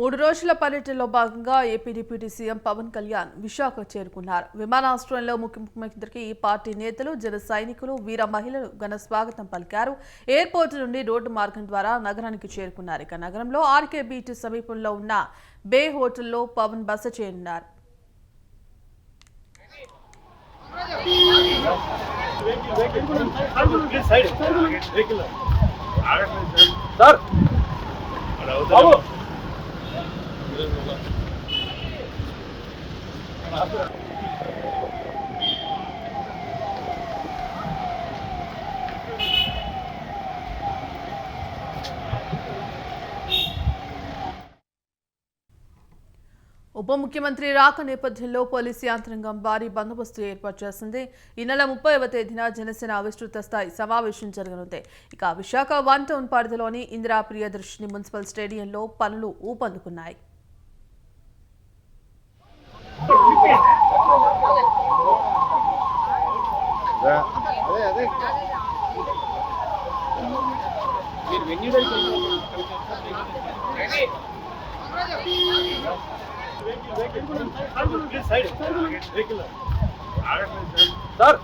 3 రోజుల పర్యటనలో భాగంగా AP deputy CM Pavan Kalyan Visakha చేరుకున్నారు. విమానాశ్రయంలో ముఖ్యమంత్రికి పార్టీ నేతలు, జన సైనికులు, వీర మహిళలు ఘన స్వాగతం పలికారు. ఎయిర్పోర్ట్ నుండి రోడ్డు మార్గం ద్వారా నగరానికి చేరుకున్నారు. ఇక నగరంలో ఆర్కే బీచ్ సమీపంలో ఉన్న బే హోటల్లో పవన్ బస చేయనున్నారు. ఉప ముఖ్యమంత్రి రాక నేపథ్యంలో పోలీసు యంత్రాంగం భారీ బందోబస్తు ఏర్పాటు చేసింది. ఈ నెల 30వ తేదీన జనసేన విస్తృత స్థాయి సమావేశం జరగనుంది. ఇక విశాఖ 1 టౌన్ పరిధిలోని ఇందిరా ప్రియదర్శిని మున్సిపల్ స్టేడియంలో పనులు ఊపందుకున్నాయి. సార్